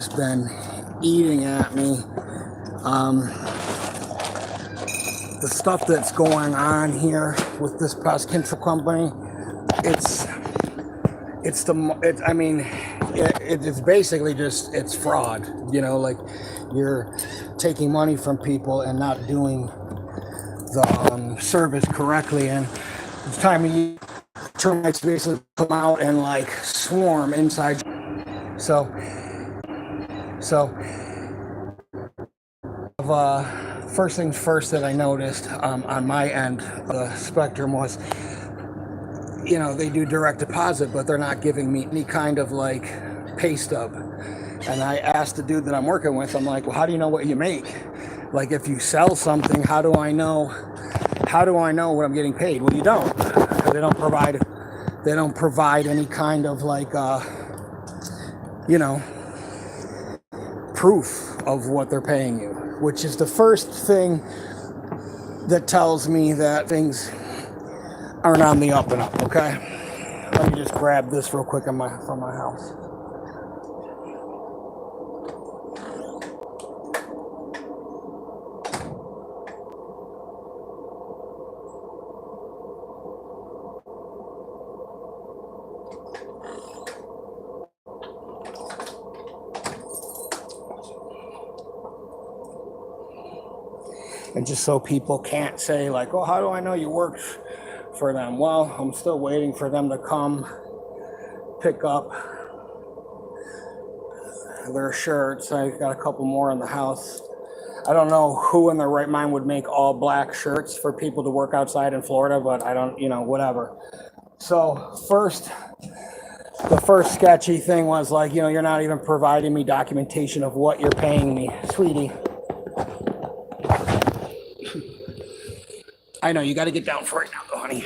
has been eating at me. Um, the stuff that's going on here with this pest control company, it's it's I mean, it's basically just it's fraud. You know, like you're taking money from people and not doing the service correctly, and it's time of year termites basically come out and like swarm inside. So so first things first that I noticed on my end of the spectrum was, you know, they do direct deposit, but they're not giving me any kind of like pay stub. And I asked the dude that I'm working with, I'm like, well, how do you know what you make? Like, if you sell something, how do I know? How do I know what I'm getting paid? Well, you don't. They don't provide. They don't provide any kind of like, you know, proof of what they're paying you, which is the first thing that tells me that things aren't on the up and up. Okay, let me just grab this real quick from my house. And just so people can't say like, oh, how do I know you worked for them? Well, I'm still waiting for them to come pick up their shirts. I got a couple more in the house. I don't know who in their right mind would make all black shirts for people to work outside in Florida, but I don't, you know, whatever. So the first sketchy thing was like, you know, you're not even providing me documentation of what you're paying me, sweetie. I know, you got to get down for it now, though, honey.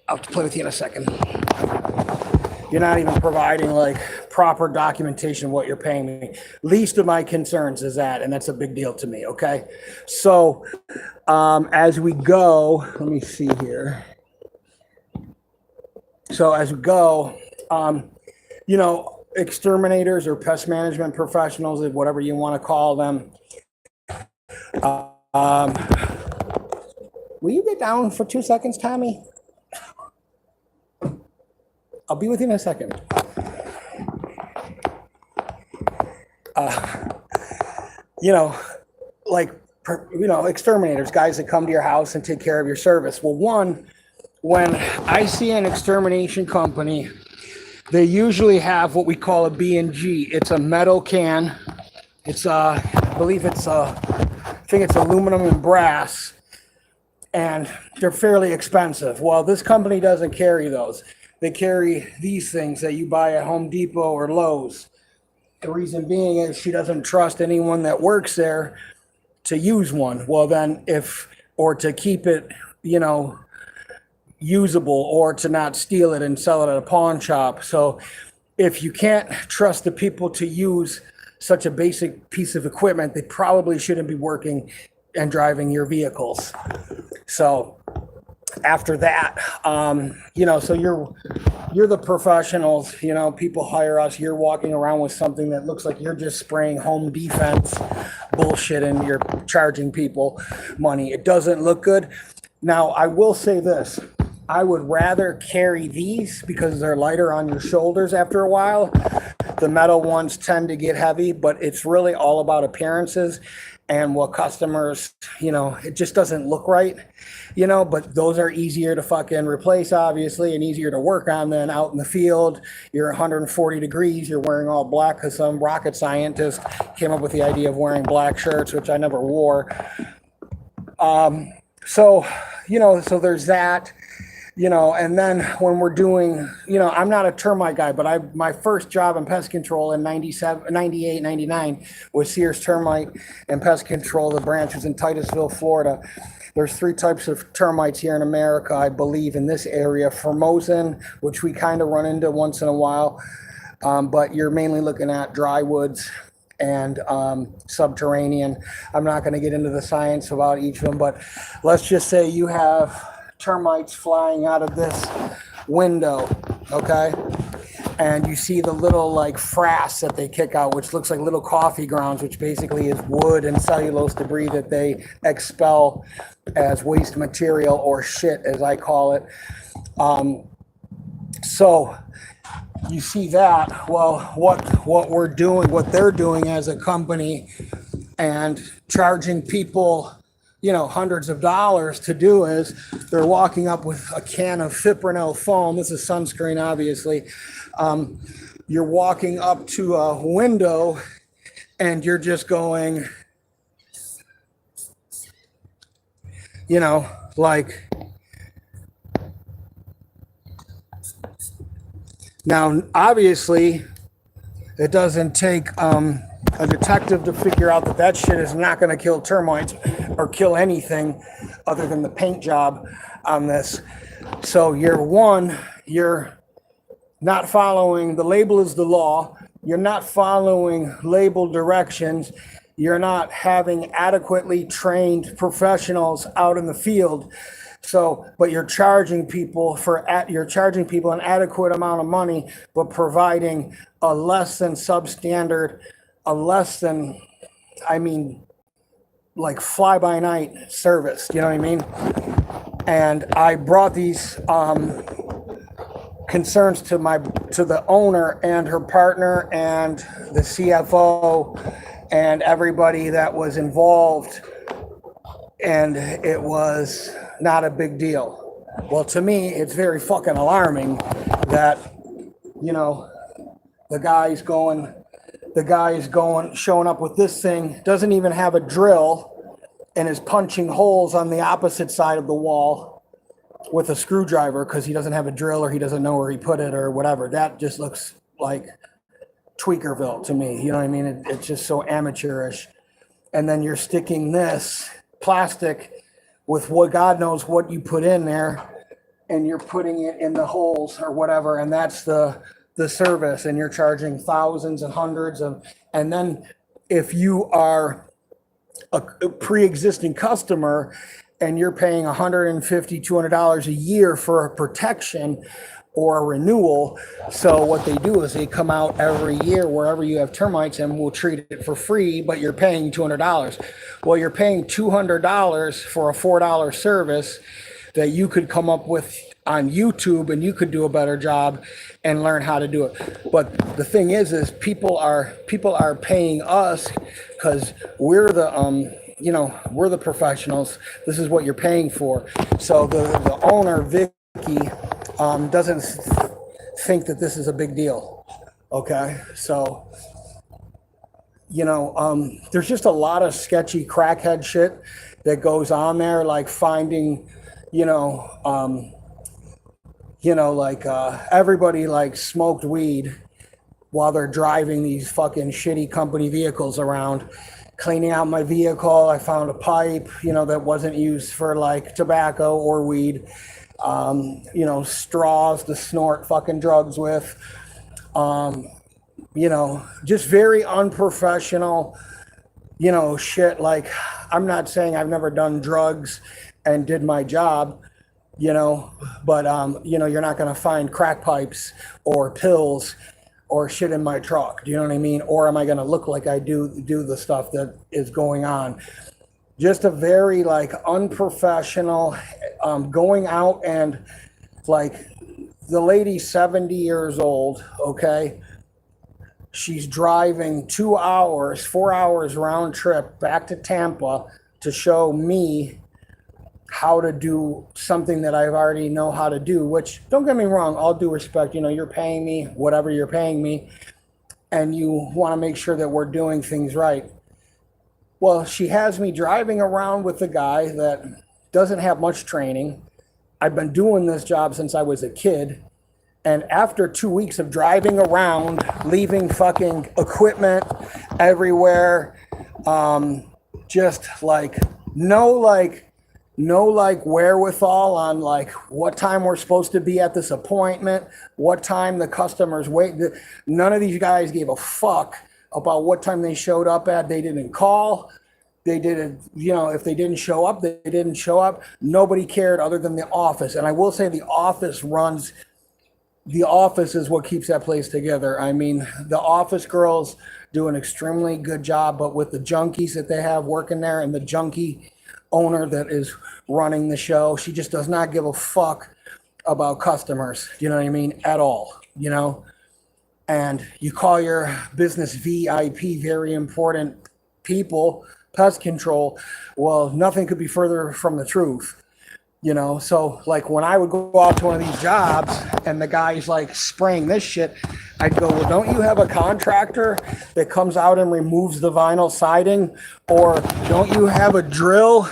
I'll have to play with you in a second. You're not even providing like proper documentation of what you're paying me. Least of my concerns is that, and that's a big deal to me, okay? So as we go, let me see here. So as we go, you know, exterminators or pest management professionals, whatever you want to call them, will you get down for 2 seconds, Tommy? I'll be with you in a second. You know, like, you know, exterminators, guys that come to your house and take care of your service. Well, one, when I see an extermination company, they usually have what we call a B&G. It's a metal can. It's, I believe it's, I think it's aluminum and brass. And they're fairly expensive. Well, this company doesn't carry those. They carry these things that you buy at Home Depot or Lowe's. The reason being is she doesn't trust anyone that works there to use one. Well, then or to keep it, you know, usable, or to not steal it and sell it at a pawn shop. So if you can't trust the people to use such a basic piece of equipment, they probably shouldn't be working and driving your vehicles. So after that, you know, so you're the professionals, you know, people hire us. You're walking around with something that looks like you're just spraying home defense bullshit and you're charging people money. It doesn't look good. Now, I will say this. I would rather carry these because they're lighter on your shoulders after a while. The metal ones tend to get heavy, but it's really all about appearances and what customers, you know, it just doesn't look right, you know, but those are easier to fucking replace, obviously, and easier to work on than out in the field. You're 140 degrees, you're wearing all black because some rocket scientist came up with the idea of wearing black shirts, which I never wore. So, you know, so there's that. You know, and then when we're doing, you know, I'm not a termite guy, but my first job in pest control in 97, 98, 99 was Sears Termite and Pest Control. The branch was in Titusville, Florida. There's 3 types of termites here in America, I believe, in this area. Formosan, which we kind of run into once in a while, but you're mainly looking at dry woods and subterranean. I'm not going to get into the science about each of them, but let's just say you have termites flying out of this window, okay? and you see the little like frass that they kick out, which looks like little coffee grounds, which basically is wood and cellulose debris that they expel as waste material, or shit, as I call it. So you see that. Well, what we're doing, what they're doing as a company, and charging people, you know, hundreds of dollars to do, is they're walking up with a can of Fipronil foam. This is sunscreen, obviously. You're walking up to a window and you're just going, you know, like, now, obviously, it doesn't take a detective to figure out that that shit is not going to kill termites or kill anything other than the paint job on this. So you're not following, the label is the law. You're not following label directions. You're not having adequately trained professionals out in the field. So, but you're charging people an adequate amount of money, but providing a less than substandard, like fly by night service. You know what I mean? And I brought these concerns to the owner and her partner and the CFO and everybody that was involved, and it was not a big deal. Well, to me, it's very fucking alarming that, you know, the guy's showing up with this thing, doesn't even have a drill, and is punching holes on the opposite side of the wall with a screwdriver because he doesn't have a drill, or he doesn't know where he put it, or whatever. That just looks like Tweakerville to me. You know what I mean? It's just so amateurish. And then you're sticking this plastic with what God knows what you put in there, and you're putting it in the holes or whatever, and that's the service, and you're charging thousands and hundreds of, and then if you are a pre-existing customer and you're paying $150, $200 a year for a protection or a renewal. So what they do is they come out every year wherever you have termites and will treat it for free, but you're paying $200. Well, you're paying $200 for a $4 service that you could come up with on YouTube, and you could do a better job and learn how to do it. But the thing is people are paying us because we're we're the professionals. This is what you're paying for. So the owner, Vicky, doesn't think that this is a big deal. Okay, so there's just a lot of sketchy crackhead shit that goes on there, like finding, everybody like smoked weed while they're driving these fucking shitty company vehicles around. Cleaning out my vehicle, I found a pipe, that wasn't used for like tobacco or weed. Straws to snort fucking drugs with. Just very unprofessional, shit. Like, I'm not saying I've never done drugs and did my job, but, you're not going to find crack pipes or pills or shit in my truck. Do you know what I mean? Or am I going to look like I do the stuff that is going on? Just a very like unprofessional, going out, and like the lady's 70 years old. Okay. She's driving 4 hours round trip back to Tampa to show me how to do something that I already know how to do, which, don't get me wrong, all due respect, you're paying me whatever you're paying me, and you want to make sure that we're doing things right. Well, she has me driving around with a guy that doesn't have much training. I've been doing this job since I was a kid. And after 2 weeks of driving around, leaving fucking equipment everywhere, just like no wherewithal on like what time we're supposed to be at this appointment, what time the customers wait. None of these guys gave a fuck about what time they showed up at. They didn't call. They didn't, if they didn't show up, they didn't show up. Nobody cared other than the office. And I will say the office runs the office is what keeps that place together. I mean, the office girls do an extremely good job, but with the junkies that they have working there and the junkie owner that is running the show, she just does not give a fuck about customers, you know what I mean, at all, you know? And you call your business VIP, very important people, pest control. Well, nothing could be further from the truth. You know, so like when I would go out to one of these jobs and the guy's like spraying this shit, I'd go, well, don't you have a contractor that comes out and removes the vinyl siding? Or don't you have a drill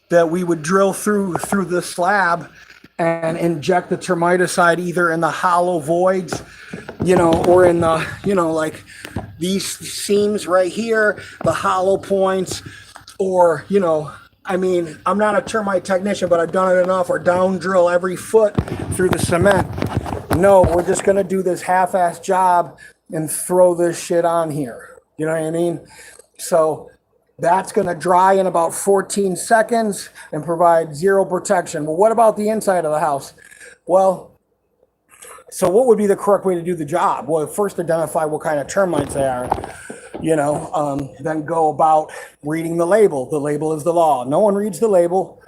that we would drill through the slab and inject the termiticide either in the hollow voids, you know, or in the, you know, like these seams right here, the hollow points, or, you know, I mean, I'm not a termite technician, but I've done it enough, or down drill every foot through the cement. No, we're just going to do this half-ass job and throw this shit on here. You know what I mean? So that's going to dry in about 14 seconds and provide zero protection. Well, what about the inside of the house? Well, so what would be the correct way to do the job? Well, first identify what kind of termites they are. You know, then go about reading the label. The label is the law. No one reads the label.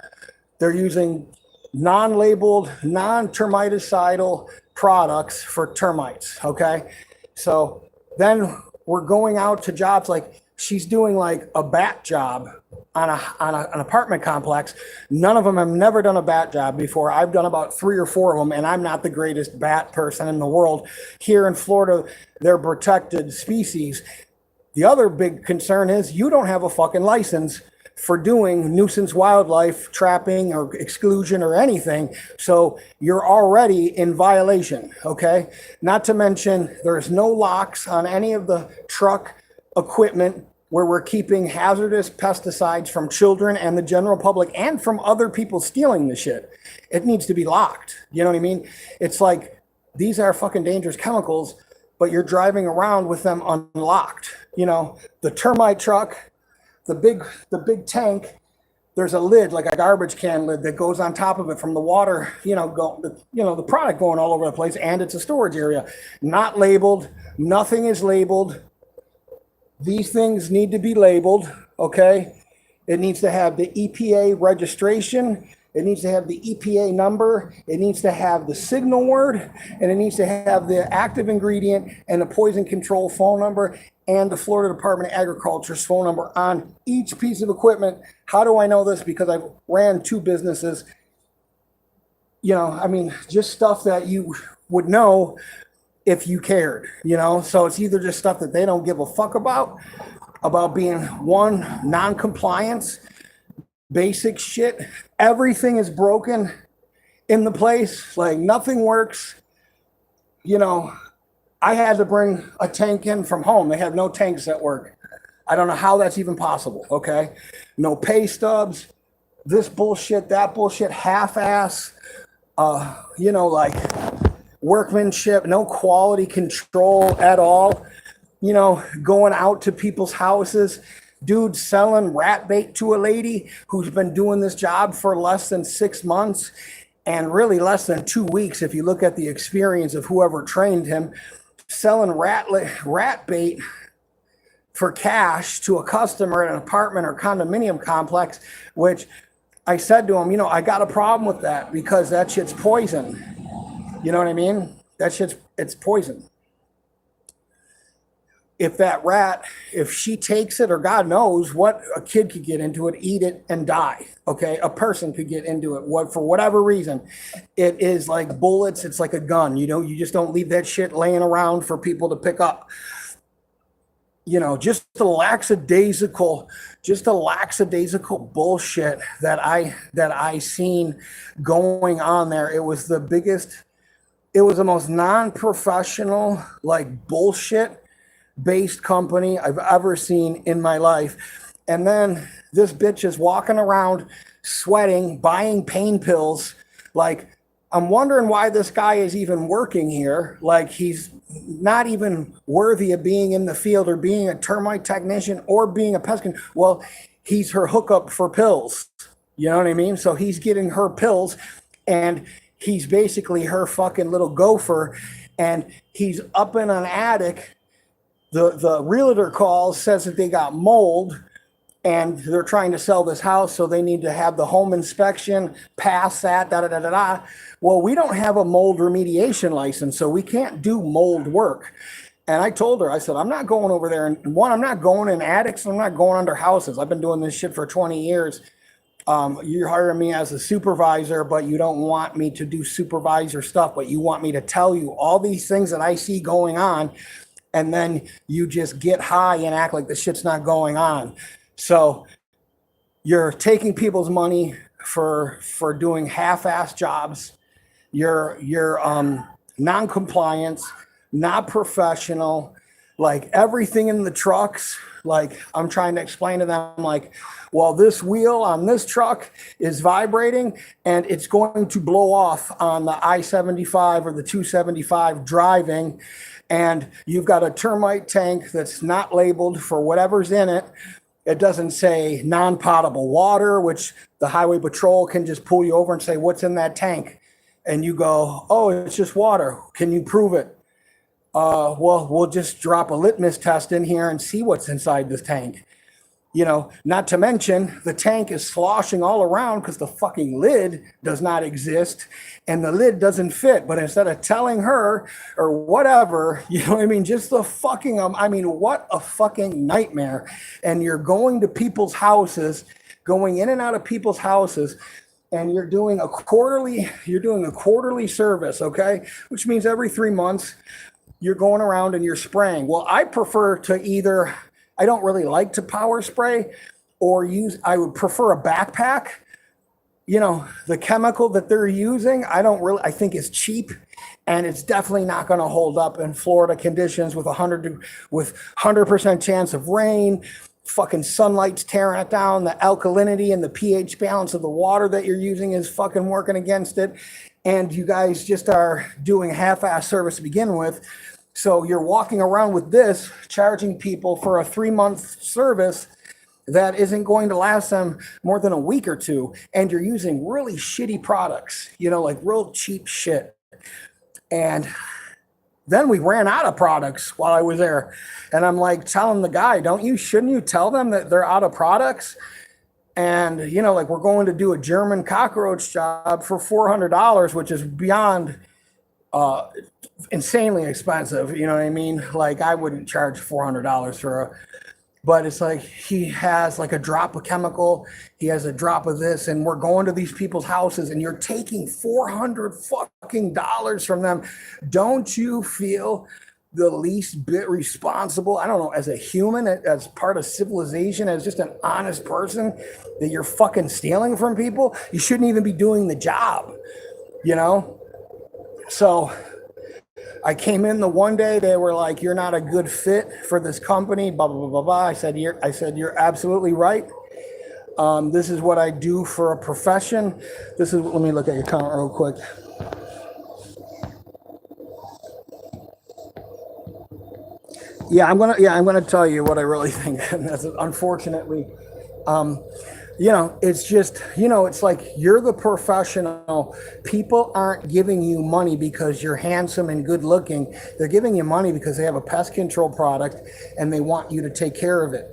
They're using non-labeled, non-termiticidal products for termites, okay? So then we're going out to jobs like she's doing like a bat job on an apartment complex. None of them have never done a bat job before. I've done about 3 or 4 of them, and I'm not the greatest bat person in the world. Here in Florida, they're protected species. The other big concern is you don't have a fucking license for doing nuisance wildlife trapping or exclusion or anything. So you're already in violation, okay? Not to mention there's no locks on any of the truck equipment where we're keeping hazardous pesticides from children and the general public and from other people stealing the shit. It needs to be locked. You know what I mean? It's like, these are fucking dangerous chemicals, but you're driving around with them unlocked. You know, the termite truck, the big tank, there's a lid, like a garbage can lid that goes on top of it from the water, you know, the product going all over the place, and it's a storage area. Not labeled, nothing is labeled. These things need to be labeled, okay? It needs to have the EPA registration. It needs to have the EPA number. It needs to have the signal word, and it needs to have the active ingredient and the poison control phone number and the Florida Department of Agriculture's phone number on each piece of equipment. How do I know this? Because I've ran 2 businesses. You know, I mean, just stuff that you would know if you cared, you know? So it's either just stuff that they don't give a fuck about being, one, non-compliance, basic shit. Everything is broken in the place. Like nothing works. You know, I had to bring a tank in from home. They have no tanks that work. I don't know how that's even possible, okay? No pay stubs, this bullshit, that bullshit, half-ass, you know, like workmanship, no quality control at all. You know, going out to people's houses, dude selling rat bait to a lady who's been doing this job for less than 6 months and really less than 2 weeks if you look at the experience of whoever trained him, selling rat bait for cash to a customer at an apartment or condominium complex, which I said to him, you know, I got a problem with that because that shit's poison. You know what I mean? That shit's, it's poison. If that rat, if she takes it, or God knows what, a kid could get into it, eat it, and die. Okay, a person could get into it, what, for whatever reason. It is like bullets. It's like a gun. You know, you just don't leave that shit laying around for people to pick up. You know, just the lackadaisical bullshit that I seen going on there. It was the biggest. It was the most non-professional, like bullshit based company I've ever seen in my life. And then this bitch is walking around sweating, buying pain pills. Like, I'm wondering why this guy is even working here. Like, he's not even worthy of being in the field or being a termite technician or being a pest control. Well, he's her hookup for pills. You know what I mean? So he's getting her pills, and he's basically her fucking little gopher, and he's up in an attic. The realtor calls, says that they got mold, and they're trying to sell this house, so they need to have the home inspection, pass that, da da da da da. Well, we don't have a mold remediation license, so we can't do mold work. And I told her, I said, I'm not going over there. And one, I'm not going in attics. I'm not going under houses. I've been doing this shit for 20 years. You're hiring me as a supervisor, but you don't want me to do supervisor stuff, but you want me to tell you all these things that I see going on. And then you just get high and act like the shit's not going on. So you're taking people's money for doing half-assed jobs. You're non-compliance, not professional, like everything in the trucks. Like I'm trying to explain to them, like, well, this wheel on this truck is vibrating and it's going to blow off on the I-75 or the 275 driving. And you've got a termite tank that's not labeled for whatever's in it. It doesn't say non-potable water, which the highway patrol can just pull you over and say, what's in that tank? And you go, oh, it's just water. Can you prove it? Well, we'll just drop a litmus test in here and see what's inside this tank. You know, not to mention the tank is sloshing all around because the fucking lid does not exist and the lid doesn't fit. But instead of telling her or whatever, you know what I mean? Just the fucking, I mean, what a fucking nightmare. And you're going to people's houses, going in and out of people's houses, and you're doing a quarterly service, okay? Which means every 3 months you're going around and you're spraying. Well, I prefer to either, I don't really like to power spray or I would prefer a backpack. You know, the chemical that they're using, I think is cheap, and it's definitely not going to hold up in Florida conditions with 100% chance of rain. Fucking sunlight's tearing it down. The alkalinity and the pH balance of the water that you're using is fucking working against it. And you guys just are doing half-ass service to begin with. So you're walking around with this, charging people for a 3-month service that isn't going to last them more than a week or two. And you're using really shitty products, you know, like real cheap shit. And then we ran out of products while I was there. And I'm like telling the guy, shouldn't you tell them that they're out of products? And, you know, like we're going to do a German cockroach job for $400, which is beyond insanely expensive. You know what I mean? Like I wouldn't charge $400 for but it's like he has like a drop of chemical, he has a drop of this, and we're going to these people's houses and you're taking $400 fucking dollars from them. Don't you feel the least bit responsible? I don't know, as a human, as part of civilization, as just an honest person, that you're fucking stealing from people? You shouldn't even be doing the job, you know? So I came in the one day, they were like, you're not a good fit for this company, blah, blah, blah, blah, blah. I said, you're absolutely right. This is what I do for a profession. Let me look at your comment real quick. Yeah, I'm gonna tell you what I really think. That's unfortunately, you know, it's just, you know, it's like you're the professional. People aren't giving you money because you're handsome and good looking. They're giving you money because they have a pest control product and they want you to take care of it.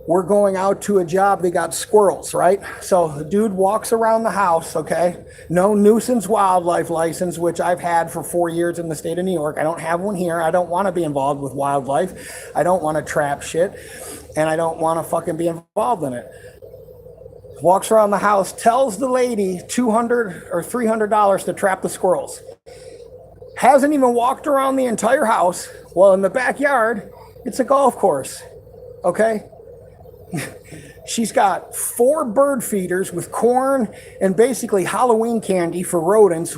We're going out to a job, they got squirrels, right? So the dude walks around the house, okay? No nuisance wildlife license, which I've had for 4 years in the state of New York. I don't have one here. I don't want to be involved with wildlife. I don't want to trap shit, and I don't want to fucking be involved in it. Walks around the house, tells the lady $200 or $300 to trap the squirrels. Hasn't even walked around the entire house. Well, in the backyard, it's a golf course, okay? She's got 4 bird feeders with corn and basically Halloween candy for rodents,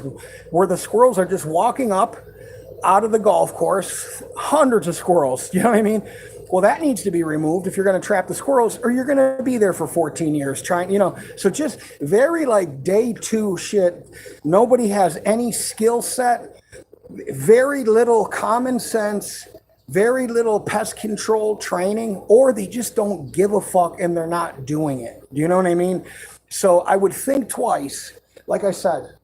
where the squirrels are just walking up out of the golf course. Hundreds of squirrels, you know what I mean? Well, that needs to be removed if you're going to trap the squirrels, or you're going to be there for 14 years trying, you know. So just very like day 2 shit. Nobody has any skill set, very little common sense, very little pest control training, or they just don't give a fuck and they're not doing it. Do you know what I mean? So I would think twice. Like I said,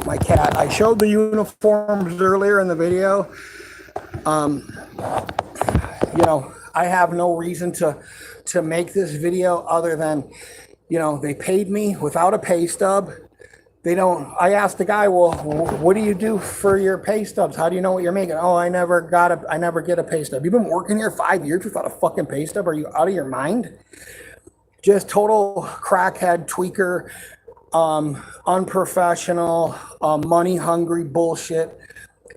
my cat. I showed the uniforms earlier in the video. You know, I have no reason to make this video other than, you know, they paid me without a pay stub. They don't. I asked the guy, well, what do you do for your pay stubs? How do you know what you're making? Oh, I never get a pay stub. You've been working here 5 years without a fucking pay stub? Are you out of your mind? Just total crackhead, tweaker, unprofessional, money hungry bullshit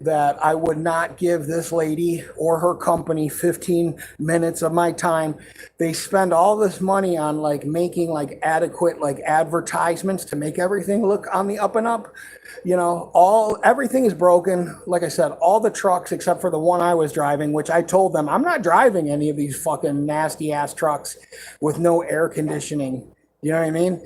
that I would not give this lady or her company 15 minutes of my time. They spend all this money on like making like adequate like advertisements to make everything look on the up and up. You know, everything is broken. Like I said, all the trucks except for the one I was driving, which I told them I'm not driving any of these fucking nasty ass trucks with no air conditioning. You know what I mean?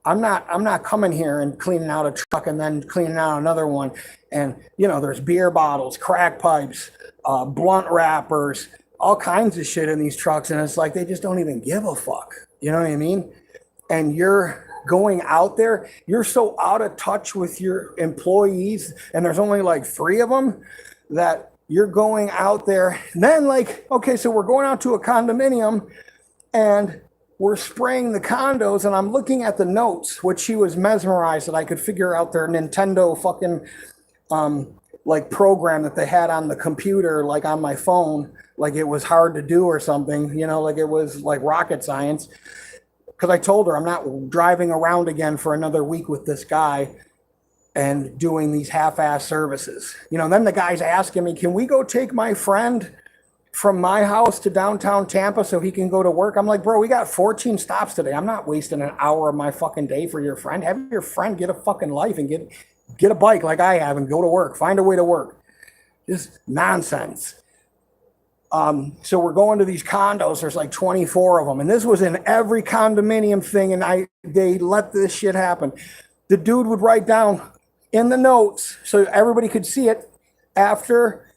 I'm not coming here and cleaning out a truck and then cleaning out another one. And, you know, there's beer bottles, crack pipes, blunt wrappers, all kinds of shit in these trucks. And it's like, they just don't even give a fuck. You know what I mean? And you're going out there, you're so out of touch with your employees, and there's only like 3 of them, that you're going out there. And then like, okay, so we're going out to a condominium and we're spraying the condos, and I'm looking at the notes, which she was mesmerized that I could figure out their Nintendo fucking like program that they had on the computer, like on my phone, like it was hard to do or something, you know, like it was like rocket science. Because I told her I'm not driving around again for another week with this guy and doing these half-ass services. You know, and then the guy's asking me, can we go take my friend from my house to downtown Tampa so he can go to work? I'm like, bro, we got 14 stops today. I'm not wasting an hour of my fucking day for your friend. Have your friend get a fucking life and get a bike like I have and go to work. Find a way to work. Just nonsense. So we're going to these condos. There's like 24 of them. And this was in every condominium thing. And they let this shit happen. The dude would write down in the notes so everybody could see it after,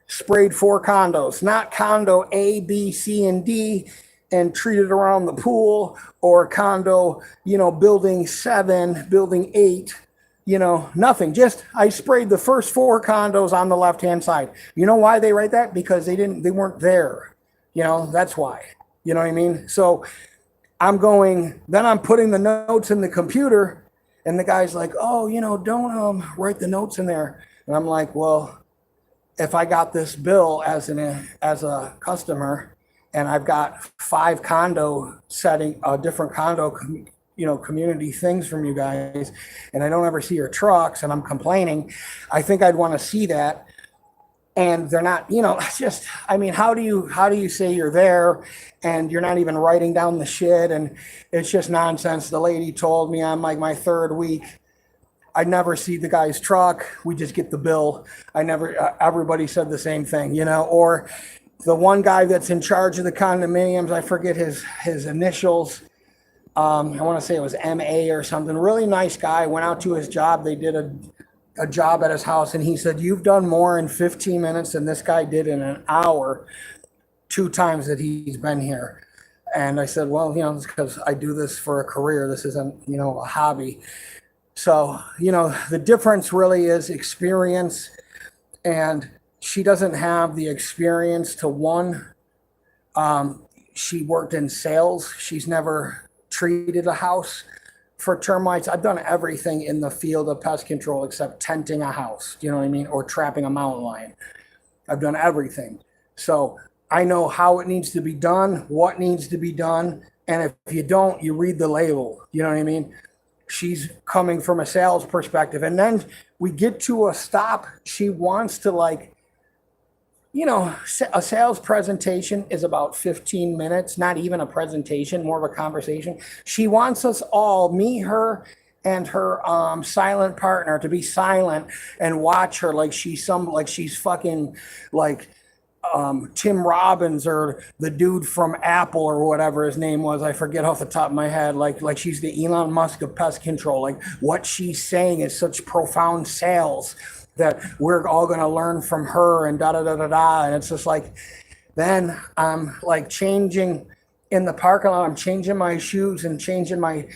sprayed 4 condos, not condo A, B, C, and D, and treated around the pool, or condo, you know, building 7, building 8, you know, nothing. Just, I sprayed the first 4 condos on the left-hand side. You know why they write that? Because they weren't there. You know, that's why. You know what I mean? So I'm putting the notes in the computer, and the guy's like, oh, you know, don't write the notes in there. And I'm like, well, if I got this bill as a customer, and I've got 5 different condo, you know, community things from you guys, and I don't ever see your trucks, and I'm complaining, I think I'd want to see that. And they're not, you know, it's just, I mean, how do you say you're there and you're not even writing down the shit? And it's just nonsense. The lady told me on like my 3rd week, I never see the guy's truck. We just get the bill. Everybody said the same thing, you know, or the one guy that's in charge of the condominiums, I forget his initials. I want to say it was MA or something. Really nice guy. Went out to his job. They did a job at his house, and he said, you've done more in 15 minutes than this guy did in an hour 2 times that he's been here. And I said, well, you know, it's because I do this for a career. This isn't, you know, a hobby. So, you know, the difference really is experience, and she doesn't have the experience to she worked in sales. She's never treated a house for termites. I've done everything in the field of pest control except tenting a house, you know what I mean? Or trapping a mountain lion. I've done everything. So I know how it needs to be done, what needs to be done. And if you don't, you read the label, you know what I mean? She's coming from a sales perspective. And then we get to a stop. She wants to, like, you know, a sales presentation is about 15 minutes, not even a presentation, more of a conversation. She wants us all, me, her, and her silent partner, to be silent and watch her like she's fucking like Tim Robbins or the dude from Apple or whatever his name was. I forget off the top of my head. Like she's the Elon Musk of pest control. Like what she's saying is such profound sales that we're all going to learn from her and da da da da da. And it's just like, then I'm like changing in the parking lot. I'm changing my shoes and changing my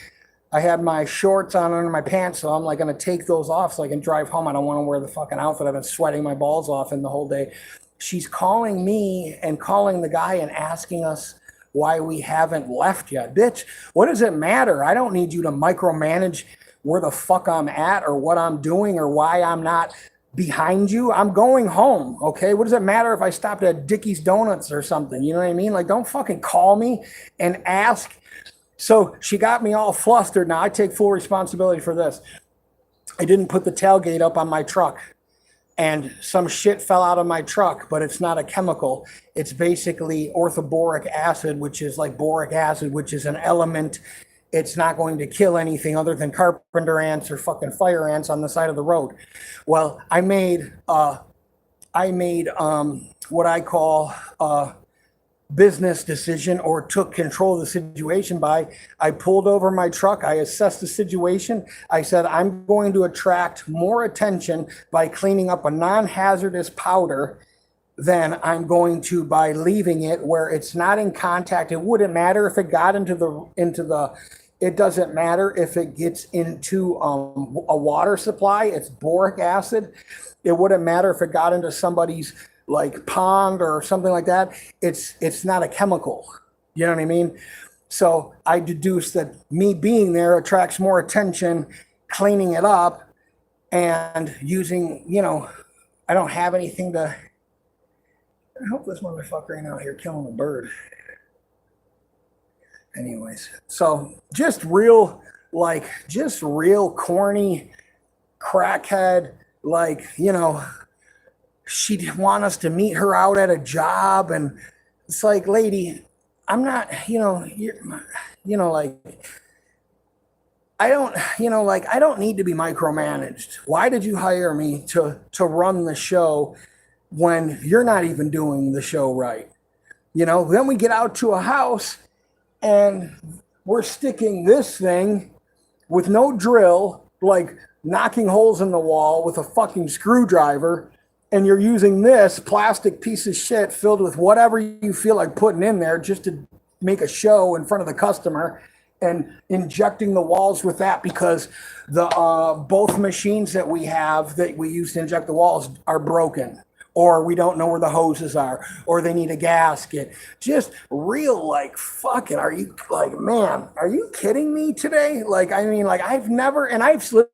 I had my shorts on under my pants, so I'm like gonna take those off so I can drive home. I don't want to wear the fucking outfit. I've been sweating my balls off in the whole day. She's calling me and calling the guy and asking us why we haven't left yet. Bitch, what does it matter? I don't need you to micromanage where the fuck I'm at or what I'm doing or why I'm not behind you. I'm going home, okay? What does it matter if I stopped at Dickie's Donuts or something? You know what I mean? Like, don't fucking call me and ask. So she got me all flustered. Now I take full responsibility for this. I didn't put the tailgate up on my truck, and some shit fell out of my truck, but it's not a chemical. It's basically orthoboric acid, which is like boric acid, which is an element. It's not going to kill anything other than carpenter ants or fucking fire ants on the side of the road. Well, I made what I call business decision, or took control of the situation by, I pulled over my truck, I assessed the situation, I said I'm going to attract more attention by cleaning up a non-hazardous powder than I'm going to by leaving it where it's not in contact. It wouldn't matter if it got into the it doesn't matter if it gets into a water supply. It's boric acid. It wouldn't matter if it got into somebody's like pond or something like that. It's not a chemical. You know what I mean? So I deduced that me being there attracts more attention, cleaning it up and using, I don't have anything to. I hope this motherfucker ain't out here killing a bird. Anyways, so just real corny crackhead, she'd want us to meet her out at a job, and it's like, lady, I'm not, I don't need to be micromanaged. Why did you hire me to run the show when you're not even doing the show right? Then we get out to a house and we're sticking this thing with no drill, like knocking holes in the wall with a fucking screwdriver. And you're using this plastic piece of shit filled with whatever you feel like putting in there just to make a show in front of the customer, and injecting the walls with that because the both machines that we have that we use to inject the walls are broken, or we don't know where the hoses are, or they need a gasket. Just real fucking, are you man, are you kidding me today? I've never, and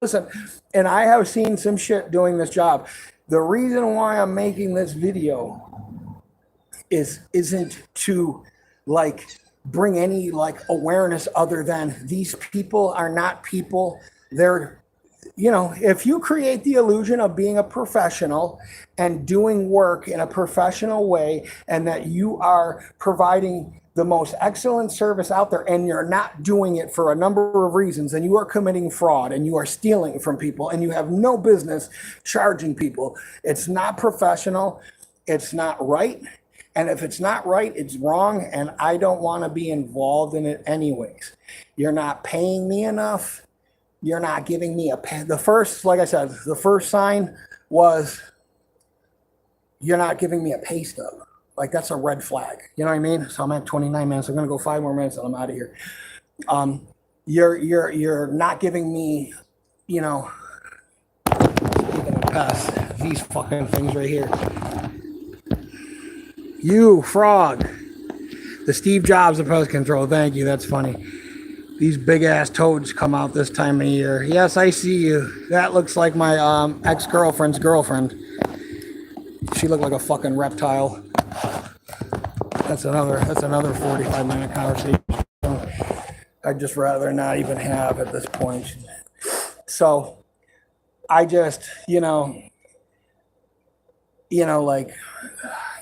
listen, and I have seen some shit doing this job. The reason why I'm making this video isn't to bring any awareness other than these people are not people. They're, if you create the illusion of being a professional and doing work in a professional way, and that you are providing the most excellent service out there, and you're not doing it for a number of reasons, and you are committing fraud and you are stealing from people and you have no business charging people, it's not professional, it's not right. And if it's not right, it's wrong, and I don't want to be involved in it anyways. You're not paying me enough. You're not giving me the first sign was, you're not giving me a pay stub. That's a red flag. You know what I mean? So I'm at 29 minutes. I'm going to go 5 more minutes and I'm out of here. You're not giving me, you're going to pass these fucking things right here. You frog. The Steve Jobs of pest control. Thank you. That's funny. These big ass toads come out this time of year. Yes, I see you. That looks like my ex-girlfriend's girlfriend. She looked like a fucking reptile. That's another 45-minute conversation I'd just rather not even have at this point. So I just, you're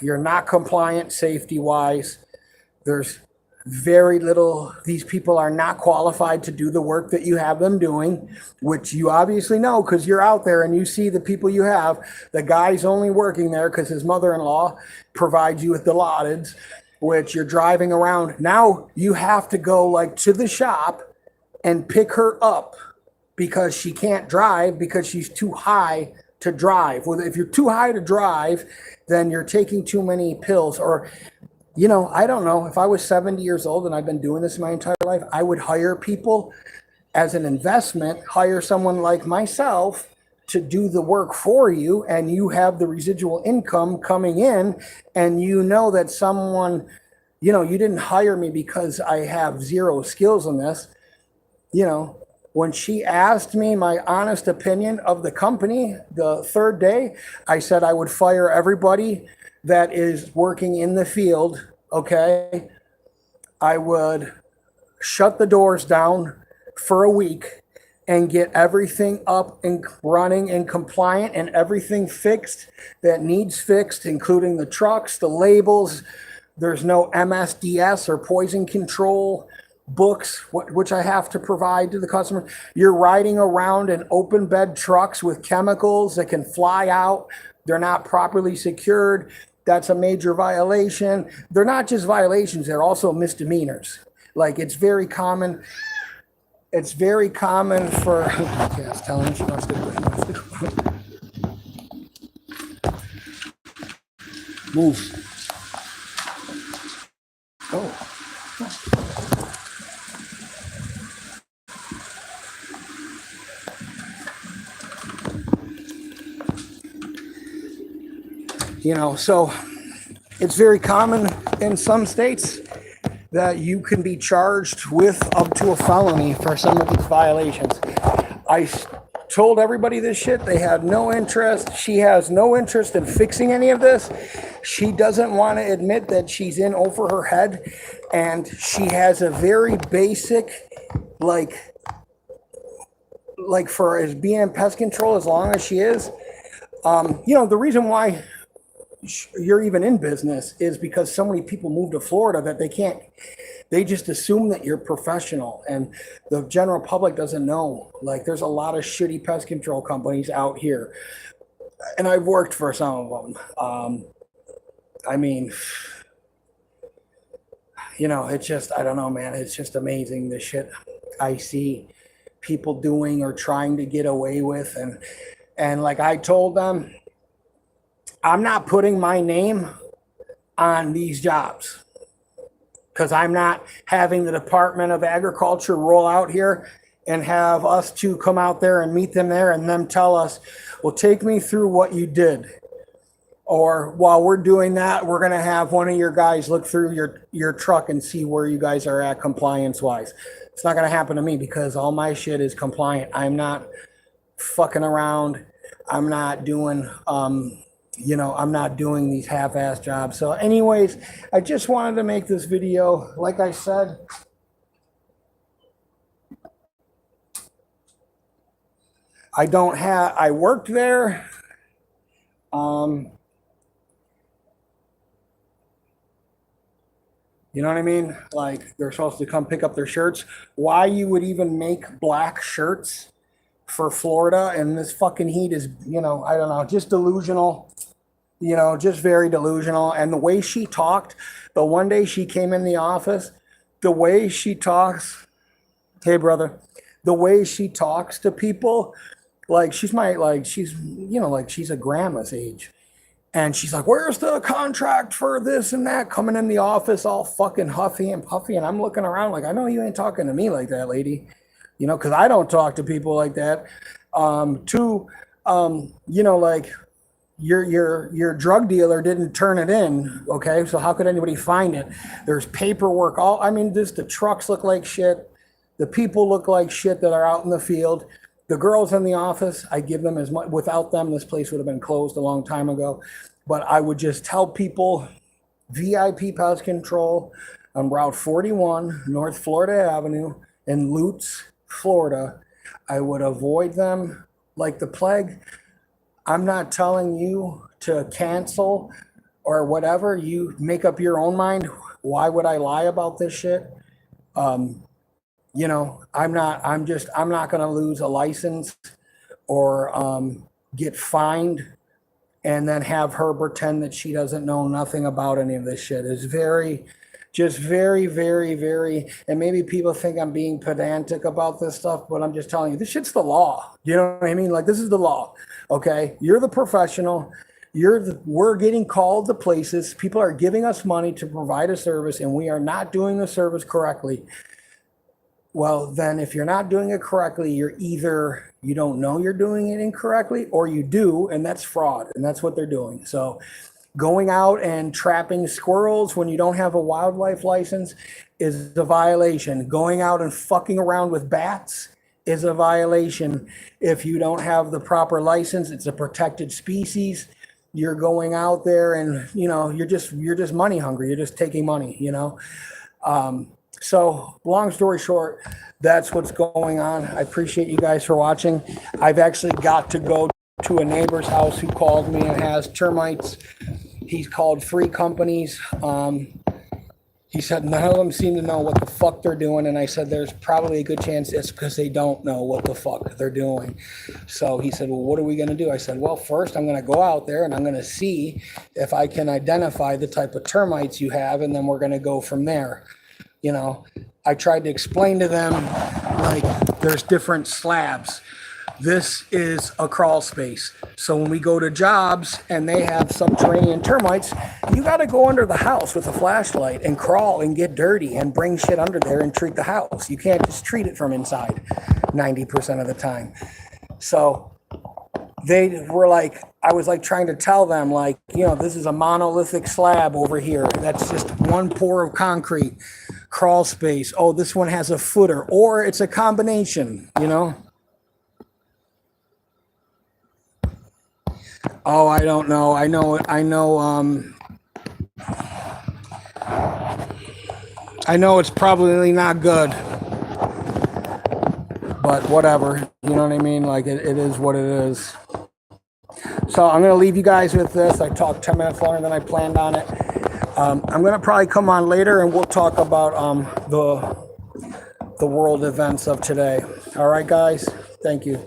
not compliant safety-wise. There's very little, these people are not qualified to do the work that you have them doing, which you obviously know because you're out there and you see the people you have. The guy's only working there because his mother-in-law provides you with the laudeds, which you're driving around. Now you have to go to the shop and pick her up because she can't drive because she's too high to drive. Well, if you're too high to drive, then you're taking too many pills, or I don't know. If I was 70 years old and I've been doing this my entire life, I would hire people as an investment, hire someone like myself to do the work for you, and you have the residual income coming in, and you know that someone, you know, you didn't hire me because I have zero skills in this. You know, when she asked me my honest opinion of the company the third day, I said I would fire everybody that is working in the field, okay? I would shut the doors down for a week and get everything up and running and compliant and everything fixed that needs fixed, including the trucks, the labels. There's no MSDS or poison control books, which I have to provide to the customer. You're riding around in open bed trucks with chemicals that can fly out. They're not properly secured. That's a major violation. They're not just violations, they're also misdemeanors. Like, it's very common. It's very common for, okay, I was telling her she wants to go. Move. Oh. You know, so it's very common in some states that you can be charged with up to a felony for some of these violations. I told everybody this shit. They had no interest. She has no interest in fixing any of this. She doesn't want to admit that she's in over her head. And she has a very basic, like for as being in pest control as long as she is, you know, the reason why you're even in business is because so many people move to Florida that they just assume that you're professional, and the general public doesn't know. Like, there's a lot of shitty pest control companies out here, and I've worked for some of them. I mean, you know, it's just, I don't know, man. It's just amazing the shit I see people doing or trying to get away with. And like I told them, I'm not putting my name on these jobs because I'm not having the Department of Agriculture roll out here and have us two come out there and meet them there and them tell us, well, take me through what you did. Or while we're doing that, we're going to have one of your guys look through your truck and see where you guys are at compliance wise. It's not going to happen to me because all my shit is compliant. I'm not fucking around. I'm not doing, you know, I'm not doing these half-ass jobs. So anyways, I just wanted to make this video. Like I said, I worked there. You know what I mean? Like, they're supposed to come pick up their shirts. Why you would even make black shirts for Florida and this fucking heat is, you know, I don't know, just delusional. You know, just very delusional. And the way she talked, the one day she came in the office, the way she talks, hey brother, the way she talks to people, like she's, you know, like she's a grandma's age. And she's like, where's the contract for this and that? Coming in the office all fucking huffy and puffy. And I'm looking around like, I know you ain't talking to me like that, lady. You know, because I don't talk to people like that. You know, like, your drug dealer didn't turn it in, okay? So how could anybody find it? There's paperwork. The trucks look like shit. The people look like shit that are out in the field. The girls in the office, I give them as much. Without them, this place would have been closed a long time ago. But I would just tell people, VIP Pest Control on Route 41, North Florida Avenue in Lutz, Florida. I would avoid them like the plague. I'm not telling you to cancel or whatever. You make up your own mind. Why would I lie about this shit? You know, I'm not going to lose a license or get fined and then have her pretend that she doesn't know nothing about any of this shit. It's very, very, very, and maybe people think I'm being pedantic about this stuff, but I'm just telling you, this shit's the law. You know what I mean? Like, this is the law, okay? You're the professional. We're getting called to places. People are giving us money to provide a service, and we are not doing the service correctly. Well, then if you're not doing it correctly, you're either you don't know you're doing it incorrectly or you do, and that's fraud, and that's what they're doing. So going out and trapping squirrels when you don't have a wildlife license is a violation. Going out and fucking around with bats is a violation. If you don't have the proper license, it's a protected species. You're going out there and, you know, you're just money hungry. You're just taking money, you know. So long story short, that's what's going on. I appreciate you guys for watching. I've actually got to go to a neighbor's house who called me and has termites. He's called 3 companies. He said none of them seem to know what the fuck they're doing. And I said, there's probably a good chance it's because they don't know what the fuck they're doing. So he said, well, what are we going to do? I said, well, first I'm going to go out there and I'm going to see if I can identify the type of termites you have. And then we're going to go from there. You know, I tried to explain to them, like, there's different slabs. This is a crawl space. So when we go to jobs and they have subterranean termites, you got to go under the house with a flashlight and crawl and get dirty and bring shit under there and treat the house. You can't just treat it from inside 90% of the time. So they were like, I was like trying to tell them, like, you know, this is a monolithic slab over here. That's just one pour of concrete, crawl space. Oh, this one has a footer, or it's a combination, you know? Oh, I don't know. I know, I know it's probably not good, but whatever, you know what I mean? Like it is what it is. So I'm going to leave you guys with this. I talked 10 minutes longer than I planned on it. I'm going to probably come on later and we'll talk about the world events of today. All right, guys. Thank you.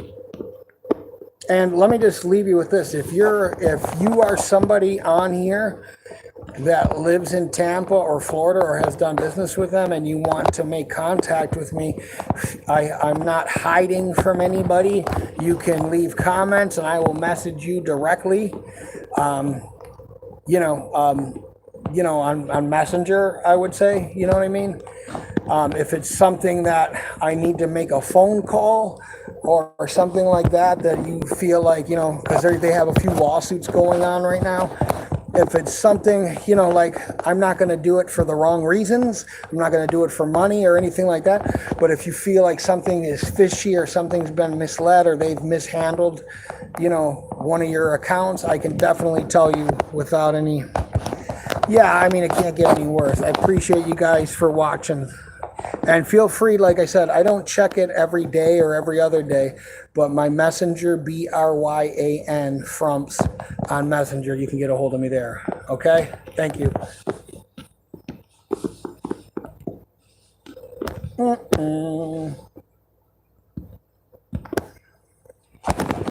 And let me just leave you with this. If you are somebody on here that lives in Tampa or Florida or has done business with them and you want to make contact with me, I'm not hiding from anybody. You can leave comments and I will message you directly. On Messenger, I would say, you know what I mean? If it's something that I need to make a phone call or something like that you feel like, you know, because they have a few lawsuits going on right now. If it's something, you know, like I'm not going to do it for the wrong reasons. I'm not going to do it for money or anything like that. But if you feel like something is fishy or something's been misled or they've mishandled, you know, one of your accounts, I can definitely tell you without any... Yeah, I mean, it can't get any worse. I appreciate you guys for watching. And feel free, like I said, I don't check it every day or every other day, but my Messenger, Bryan Frumps on Messenger, you can get a hold of me there. Okay? Thank you.